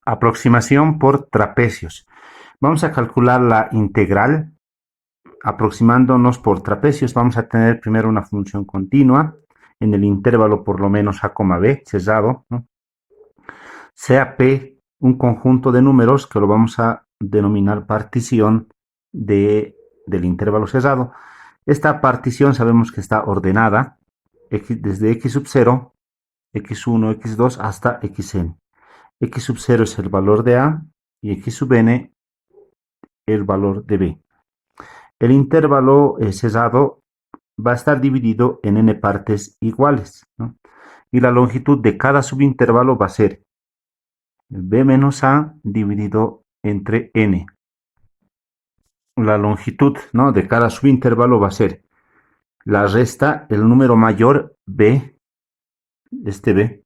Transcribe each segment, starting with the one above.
Aproximación por trapecios. Vamos a calcular la integral aproximándonos por trapecios. Vamos a tener primero una función continua en el intervalo por lo menos a, b, cerrado, ¿no? Sea P un conjunto de números que lo vamos a denominar partición del intervalo cerrado. Esta partición sabemos que está ordenada desde x sub 0, x1, x2 hasta xn. X sub 0 es el valor de A y X sub n el valor de B. El intervalo cerrado va a estar dividido en n partes iguales, ¿no? Y la longitud de cada subintervalo va a ser B menos A dividido entre n. La longitud, ¿no?, de cada subintervalo va a ser la resta, el número mayor B, este B,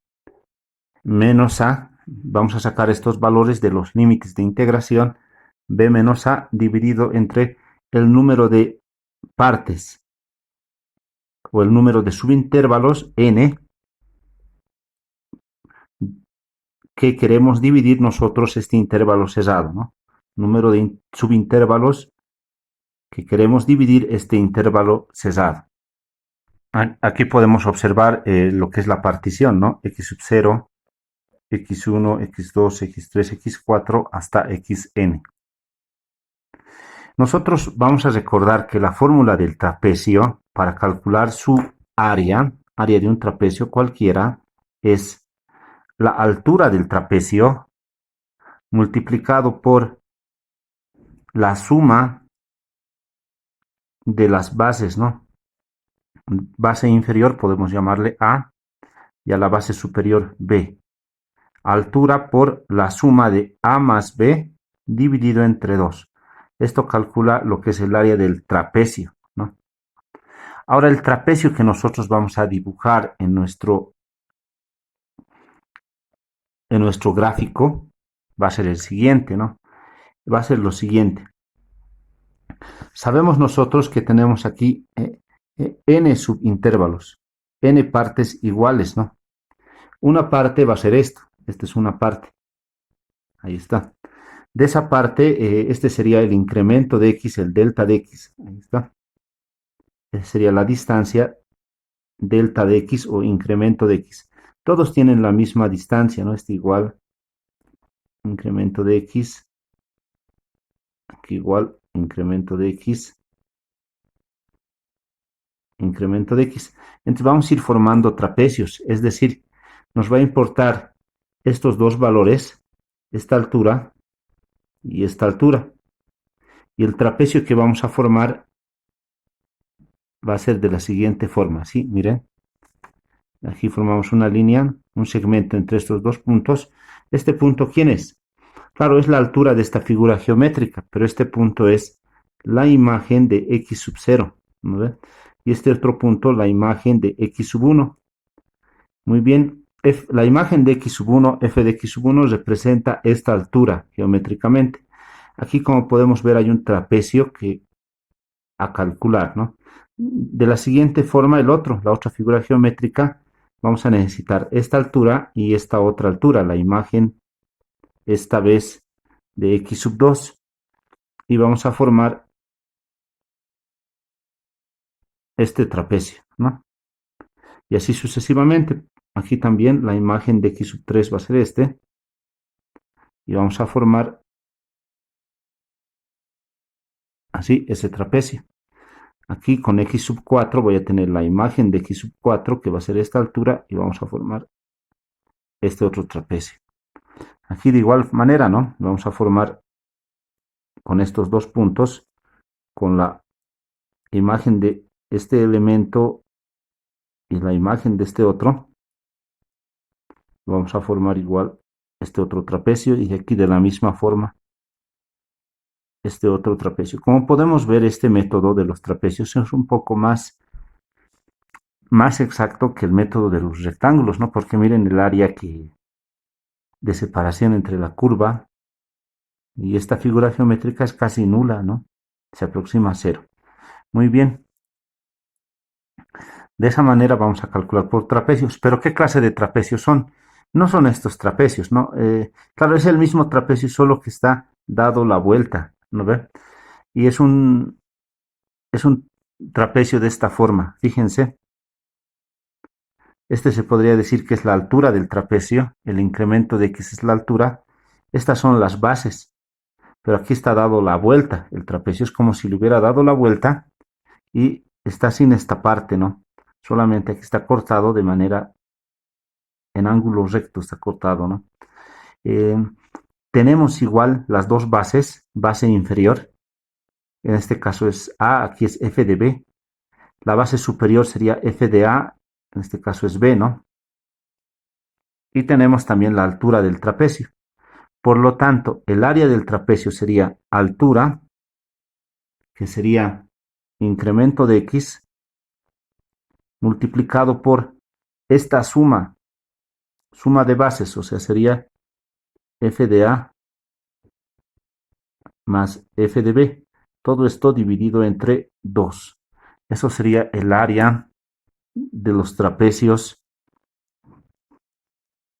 menos A. Vamos a sacar estos valores de los límites de integración. B menos A dividido entre el número de partes o el número de subintervalos n que queremos dividir nosotros este intervalo cerrado, ¿no? Número de subintervalos que queremos dividir este intervalo cerrado. Aquí podemos observar lo que es la partición, ¿no? X sub 0, x1, x2, x3, x4 hasta xn. Nosotros vamos a recordar que la fórmula del trapecio para calcular su área de un trapecio cualquiera, es la altura del trapecio multiplicado por la suma de las bases, ¿no? Base inferior podemos llamarle A y a la base superior B. Altura por la suma de A más B dividido entre 2. Esto calcula lo que es el área del trapecio, ¿no? Ahora el trapecio que nosotros vamos a dibujar en nuestro gráfico va a ser el siguiente, ¿no? Va a ser lo siguiente. Sabemos nosotros que tenemos aquí n subintervalos, n partes iguales, ¿no? Una parte va a ser esto. Esta es una parte. Ahí está. De esa parte, este sería el incremento de x, el delta de x. Ahí está. Esa sería la distancia delta de x o incremento de x. Todos tienen la misma distancia, ¿no? Este igual incremento de x. Aquí igual incremento de x. Incremento de x. Entonces vamos a ir formando trapecios. Es decir, nos va a importar estos dos valores, esta altura y esta altura. Y el trapecio que vamos a formar va a ser de la siguiente forma, ¿sí? Miren, aquí formamos una línea, un segmento entre estos dos puntos. ¿Este punto quién es? Claro, es la altura de esta figura geométrica, pero este punto es la imagen de x sub 0, ¿no? Y este otro punto, la imagen de x sub 1. Muy bien, la imagen de x sub 1, f de x sub 1, representa esta altura geométricamente. Aquí, como podemos ver, hay un trapecio que a calcular, ¿no? De la siguiente forma, la otra figura geométrica, vamos a necesitar esta altura y esta otra altura, la imagen, esta vez, de x sub 2. Y vamos a formar este trapecio, ¿no? Y así sucesivamente. Aquí también la imagen de x sub 3 va a ser este. Y vamos a formar así ese trapecio. Aquí con x sub 4 voy a tener la imagen de x sub 4, que va a ser esta altura, y vamos a formar este otro trapecio. Aquí de igual manera, ¿no? Vamos a formar con estos dos puntos, con la imagen de este elemento y la imagen de este otro, vamos a formar igual este otro trapecio, y aquí de la misma forma este otro trapecio. Como podemos ver, este método de los trapecios es un poco más exacto que el método de los rectángulos, ¿no? Porque miren el área de separación entre la curva y esta figura geométrica es casi nula, ¿no? Se aproxima a 0. Muy bien. De esa manera vamos a calcular por trapecios. ¿Pero qué clase de trapecios son? No son estos trapecios, ¿no? Claro, es el mismo trapecio, solo que está dado la vuelta, ¿no ve? Y es un trapecio de esta forma, fíjense. Este se podría decir que es la altura del trapecio, el incremento de x es la altura. Estas son las bases, pero aquí está dado la vuelta. El trapecio es como si le hubiera dado la vuelta y está sin esta parte, ¿no? Solamente aquí está cortado de manera en ángulo recto, está cortado, ¿no? Eh, Tenemos igual las dos bases, base inferior, en este caso es A, aquí es f de B. La base superior sería f de A, en este caso es B, ¿no? Y tenemos también la altura del trapecio. Por lo tanto, el área del trapecio sería altura, que sería incremento de x, multiplicado por esta suma de bases, o sea, sería f de A más f de B. Todo esto dividido entre 2. Eso sería el área de los trapecios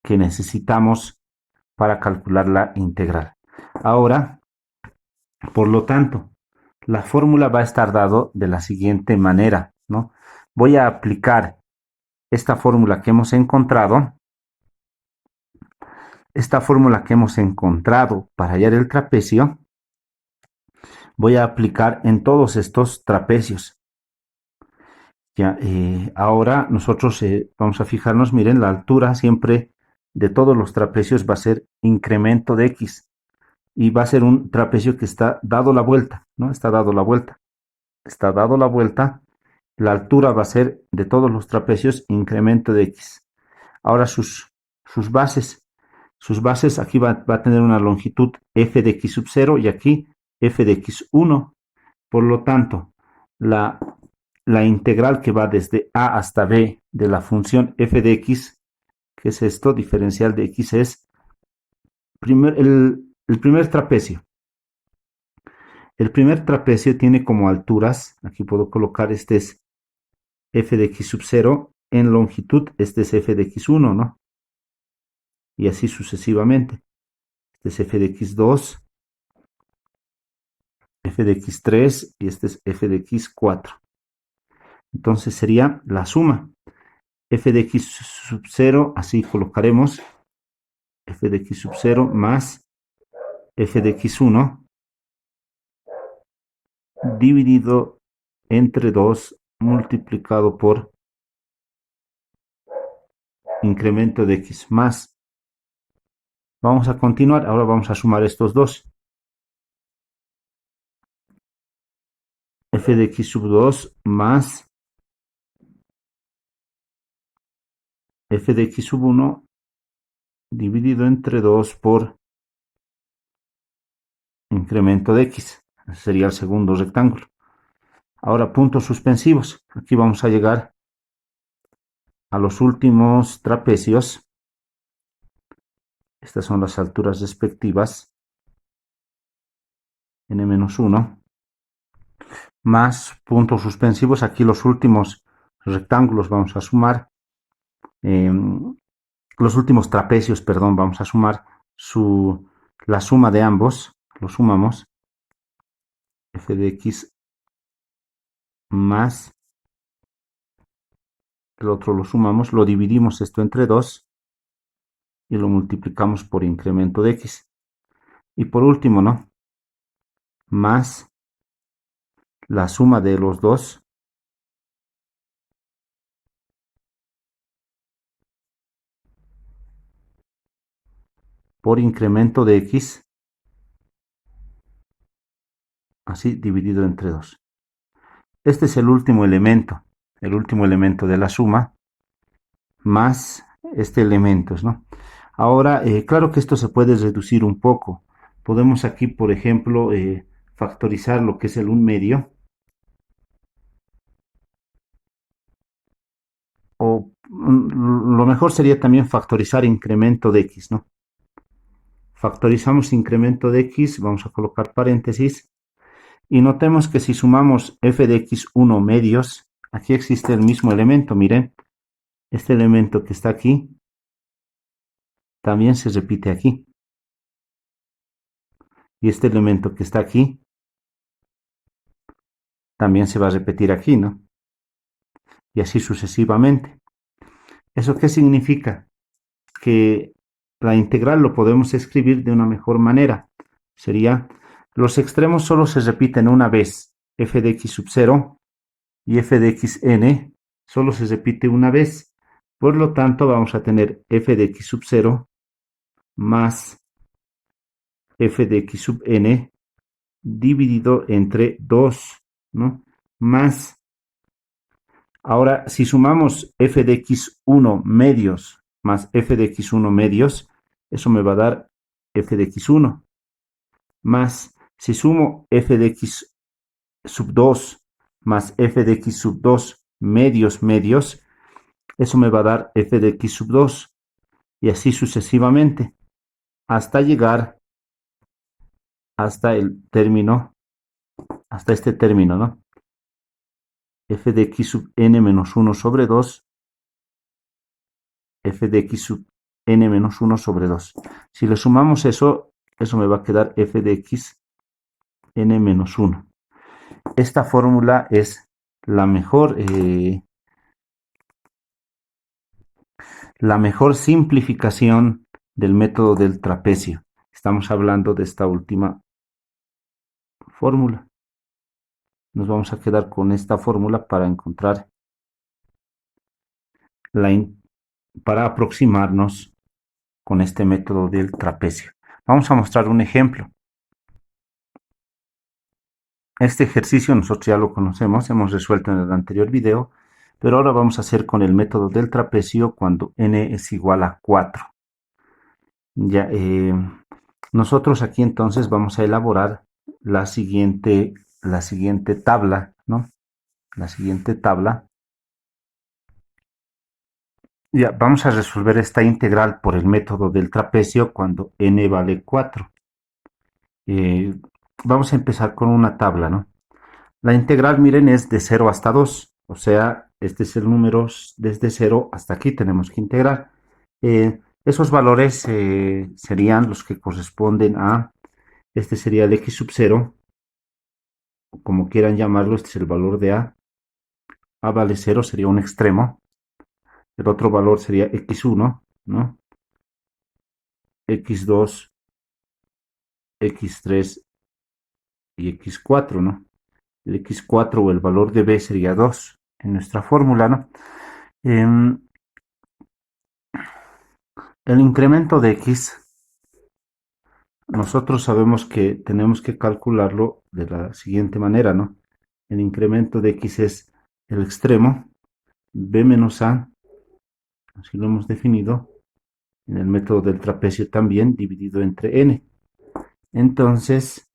que necesitamos para calcular la integral. Ahora, por lo tanto, la fórmula va a estar dado de la siguiente manera, ¿no? Voy a aplicar esta fórmula que hemos encontrado, para hallar el trapecio, voy a aplicar en todos estos trapecios. Ya, ahora nosotros vamos a fijarnos, miren, la altura siempre de todos los trapecios va a ser incremento de x y va a ser un trapecio que está dado la vuelta, ¿no? Está dado la vuelta. Está dado la vuelta. La altura va a ser de todos los trapecios incremento de x. Ahora sus bases. Sus bases aquí va a tener una longitud f de x sub 0 y aquí f de x1. Por lo tanto, la integral que va desde a hasta b de la función f de x, que es esto, diferencial de x, es el primer trapecio. El primer trapecio tiene como alturas, aquí puedo colocar, este es f de x sub 0, en longitud este es f de x1, ¿no? Y así sucesivamente. Este es f de x2, f de x3 y este es f de x4. Entonces sería la suma. F de x sub 0, así colocaremos f de x sub 0 más f de x1 dividido entre 2 multiplicado por incremento de x más. Vamos a continuar, ahora vamos a sumar estos dos. F de x sub 2 más f de x sub 1 dividido entre 2 por incremento de x. Ese sería el segundo rectángulo. Ahora puntos suspensivos. Aquí vamos a llegar a los últimos trapecios. Estas son las alturas respectivas. N-1 más puntos suspensivos. Aquí los últimos rectángulos vamos a sumar. Los últimos trapecios, perdón, vamos a sumar la suma de ambos. Lo sumamos. F de x más el otro lo sumamos, lo dividimos esto entre 2 y lo multiplicamos por incremento de x. Y por último, ¿no? Más la suma de los dos por incremento de x, así dividido entre 2. Este es el último elemento de la suma, más este elemento, ¿no? Ahora, claro que esto se puede reducir un poco. Podemos aquí, por ejemplo, factorizar lo que es el 1/2. O lo mejor sería también factorizar incremento de x, ¿no? Factorizamos incremento de x, vamos a colocar paréntesis, y notemos que si sumamos f de x1 medios, aquí existe el mismo elemento, miren, este elemento que está aquí, también se repite aquí. Y este elemento que está aquí también se va a repetir aquí, ¿no? Y así sucesivamente. ¿Eso qué significa? Que la integral lo podemos escribir de una mejor manera. Sería, los extremos solo se repiten una vez, f de x sub 0 y f de x n solo se repite una vez. Por lo tanto, vamos a tener f de x sub 0 más f de x sub n dividido entre 2, ¿no? Más, ahora, si sumamos f de x1 medios más f de x1 medios, eso me va a dar f de x1, más, si sumo f de x sub 2 más f de x sub 2 medios medios, eso me va a dar f de x sub 2, y así sucesivamente, hasta llegar hasta el término, hasta este término, ¿no? F de x sub n menos 1 sobre 2, f de x sub n menos 1 sobre 2. Si le sumamos eso, eso me va a quedar f de x n menos 1. Esta fórmula es la mejor simplificación del método del trapecio. Estamos hablando de esta última fórmula. Nos vamos a quedar con esta fórmula para encontrar para aproximarnos con este método del trapecio. Vamos a mostrar un ejemplo. Este ejercicio nosotros ya lo conocemos, hemos resuelto en el anterior video, pero ahora vamos a hacer con el método del trapecio cuando n es igual a 4. Ya, nosotros aquí entonces vamos a elaborar la siguiente tabla, ¿no? La siguiente tabla. Ya, vamos a resolver esta integral por el método del trapecio cuando n vale 4. Vamos a empezar con una tabla, ¿no? La integral, miren, es de 0 hasta 2, o sea, este es el número desde 0 hasta aquí, tenemos que integrar. Esos valores serían los que corresponden a, este sería el x sub 0, o como quieran llamarlo, este es el valor de a vale 0, sería un extremo, el otro valor sería x1, ¿no? x2, x3 y x4, ¿no? El x4 o el valor de b sería 2 en nuestra fórmula, ¿no? El incremento de x, nosotros sabemos que tenemos que calcularlo de la siguiente manera, ¿no? El incremento de x es el extremo, b menos a, así lo hemos definido, en el método del trapecio también, dividido entre n. Entonces,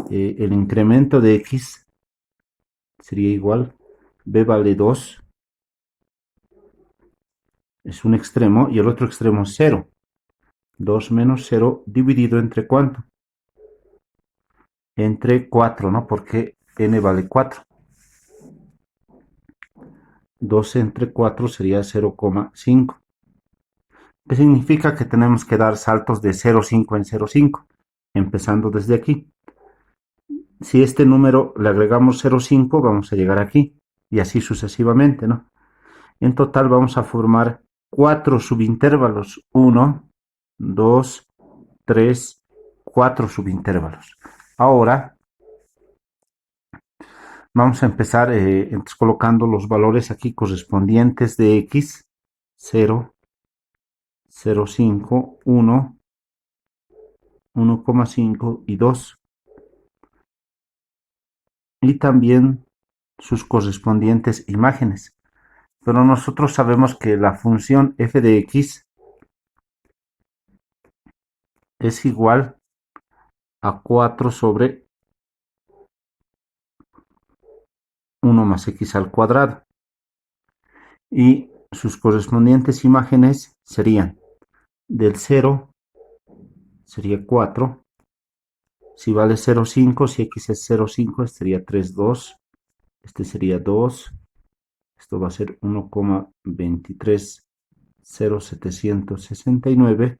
el incremento de x sería igual, b vale 2, es un extremo, y el otro extremo es 0. 2 menos 0 dividido entre ¿cuánto? Entre 4, ¿no? Porque n vale 4. 2 entre 4 sería 0,5. ¿Qué significa? Que tenemos que dar saltos de 0,5 en 0,5, empezando desde aquí. Si este número le agregamos 0,5, vamos a llegar aquí, y así sucesivamente, ¿no? En total vamos a formar 4 subintervalos. 1, 2, 3, 4 subintervalos. Ahora vamos a empezar entonces colocando los valores aquí correspondientes de x, 0, 0,5, 1, 1,5 y 2. Y también sus correspondientes imágenes. Pero nosotros sabemos que la función f de x es igual a 4 sobre 1 más x al cuadrado. Y sus correspondientes imágenes serían del 0, sería 4. Si vale 0,5, si x es 0,5, este sería 3,2. Este sería 2. Esto va a ser 1,23 0,769.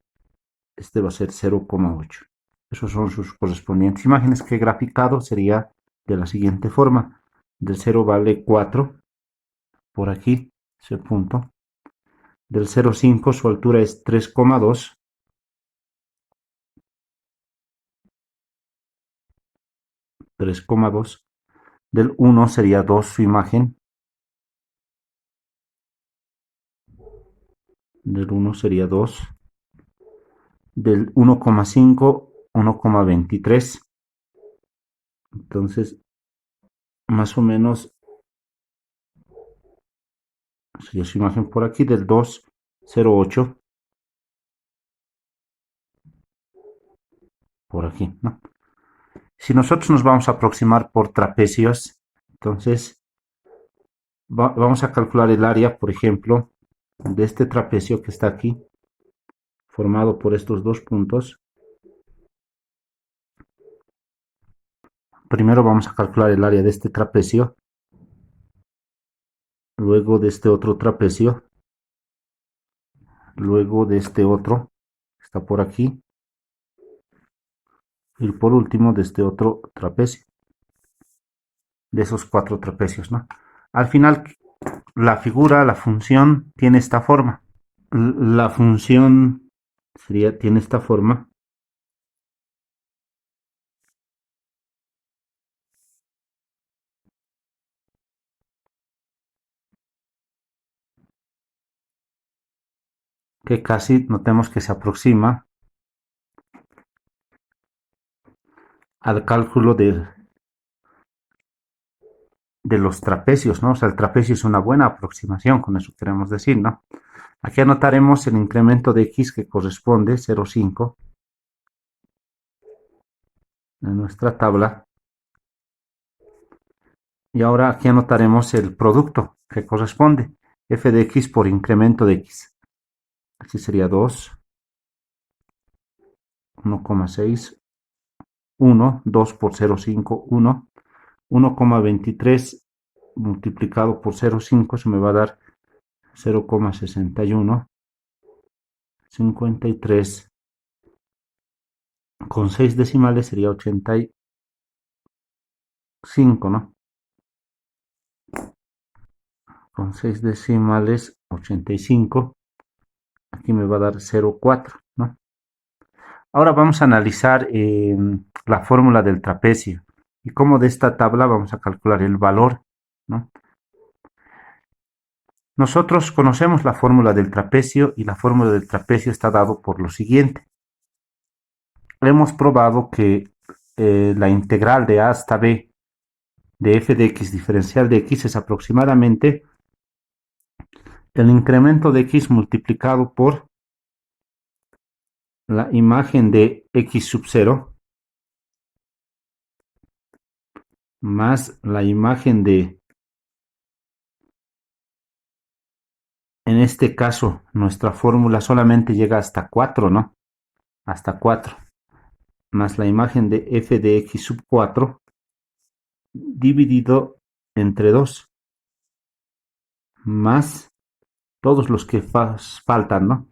Este va a ser 0,8. Esos son sus correspondientes imágenes que graficado sería de la siguiente forma. Del 0 vale 4, por aquí, ese punto. Del 0,5 su altura es 3,2. Del 1 sería 2 su imagen. Del 1 sería 2. Del 1,5, 1,23. Entonces, más o menos sería su imagen por aquí. Del 2,08. Por aquí, ¿no? Si nosotros nos vamos a aproximar por trapecios, entonces vamos a calcular el área, por ejemplo, de este trapecio que está aquí, formado por estos dos puntos. Primero vamos a calcular el área de este trapecio, luego de este otro trapecio, luego de este otro, que está por aquí, y por último de este otro trapecio, de esos 4 trapecios, ¿no? Al final, la figura, la función, tiene esta forma. La función tiene esta forma. Que casi notemos que se aproxima al cálculo de los trapecios, ¿no? O sea, el trapecio es una buena aproximación, con eso queremos decir, ¿no? Aquí anotaremos el incremento de x que corresponde 0,5 en nuestra tabla. Y ahora aquí anotaremos el producto que corresponde, f de x por incremento de x. Aquí sería 2, 1,6, 1, 2 por 0,5, 1, 1,23 multiplicado por 0,5, eso me va a dar 0,61, 53, con 6 decimales sería 85, ¿no? Con 6 decimales, 85, aquí me va a dar 0,4, ¿no? Ahora vamos a analizar la fórmula del trapecio y cómo de esta tabla vamos a calcular el valor, ¿no? Nosotros conocemos la fórmula del trapecio y la fórmula del trapecio está dado por lo siguiente. Hemos probado que la integral de a hasta b de f de x diferencial de x es aproximadamente el incremento de x multiplicado por la imagen de x sub 0 más la imagen de, en este caso, nuestra fórmula solamente llega hasta 4, ¿no? Hasta 4, más la imagen de f de x sub 4 dividido entre 2, más todos los que faltan, ¿no?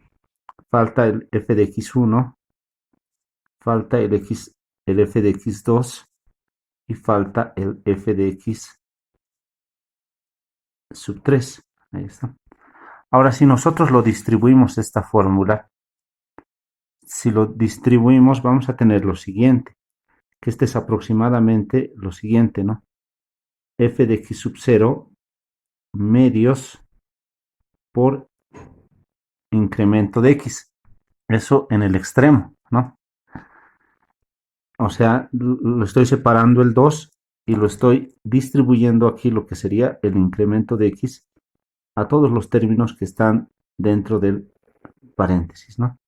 Falta el f de x1, falta el f de x2 y falta el f de x sub 3. Ahí está. Ahora, si nosotros lo distribuimos esta fórmula, si lo distribuimos vamos a tener lo siguiente, que este es aproximadamente lo siguiente, ¿no? F de x sub 0 medios por incremento de x. Eso en el extremo, ¿no? O sea, lo estoy separando el 2 y lo estoy distribuyendo aquí lo que sería el incremento de x a todos los términos que están dentro del paréntesis, ¿no?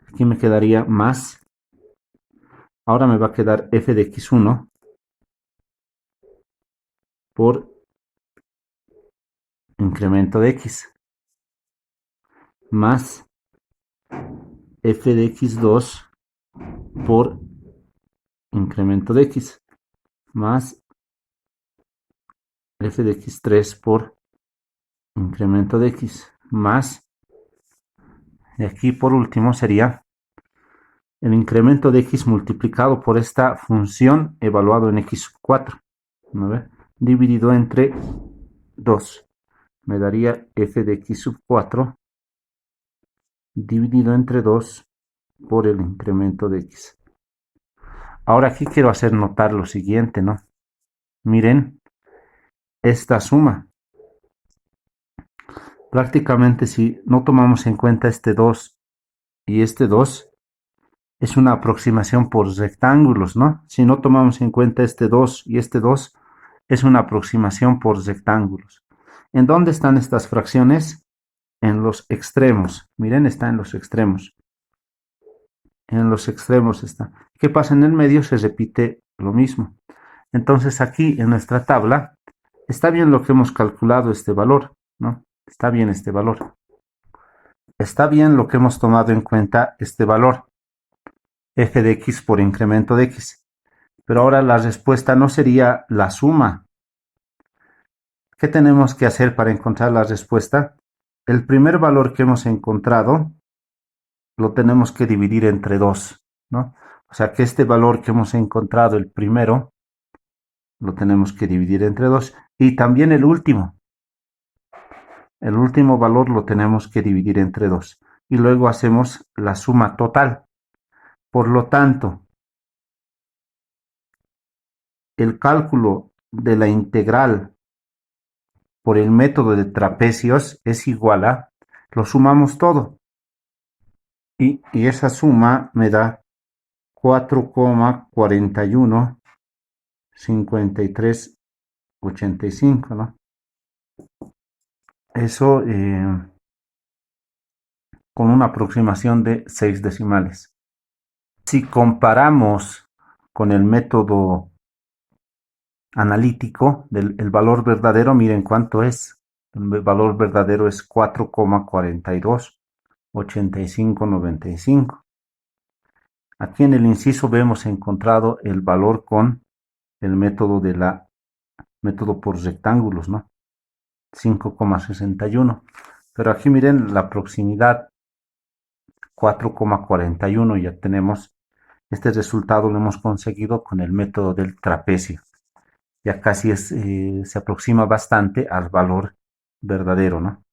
Aquí me quedaría más. Ahora me va a quedar f de x1 por incremento de x más f de x2 por incremento de x más f de x3 por incremento de x más Y aquí por último sería el incremento de x multiplicado por esta función evaluado en x sub 4, ¿no? Dividido entre 2. Me daría f de x sub 4 dividido entre 2 por el incremento de x. Ahora aquí quiero hacer notar lo siguiente, ¿no? Miren esta suma. Prácticamente si no tomamos en cuenta este 2 y este 2, es una aproximación por rectángulos, ¿no? Si no tomamos en cuenta este 2 y este 2, es una aproximación por rectángulos. ¿En dónde están estas fracciones? En los extremos. Miren, está en los extremos. En los extremos está. ¿Qué pasa en el medio? Se repite lo mismo. Entonces aquí en nuestra tabla está bien lo que hemos calculado este valor, ¿no? Está bien este valor. Está bien lo que hemos tomado en cuenta este valor, f de x por incremento de x. Pero ahora la respuesta no sería la suma. ¿Qué tenemos que hacer para encontrar la respuesta? El primer valor que hemos encontrado lo tenemos que dividir entre 2, ¿no? O sea que este valor que hemos encontrado, el primero, lo tenemos que dividir entre 2. Y también el último. El último valor lo tenemos que dividir entre 2. Y luego hacemos la suma total. Por lo tanto, el cálculo de la integral por el método de trapecios es igual a, lo sumamos todo. Y esa suma me da 4,415385, ¿no? Eso con una aproximación de 6 decimales. Si comparamos con el método analítico del valor verdadero, miren cuánto es. El valor verdadero es 4,428595. Aquí en el inciso vemos encontrado el valor con el método método por rectángulos, ¿no? 5,61. Pero aquí miren la proximidad 4,41, ya tenemos este resultado, lo hemos conseguido con el método del trapecio. Ya casi se aproxima bastante al valor verdadero, ¿no?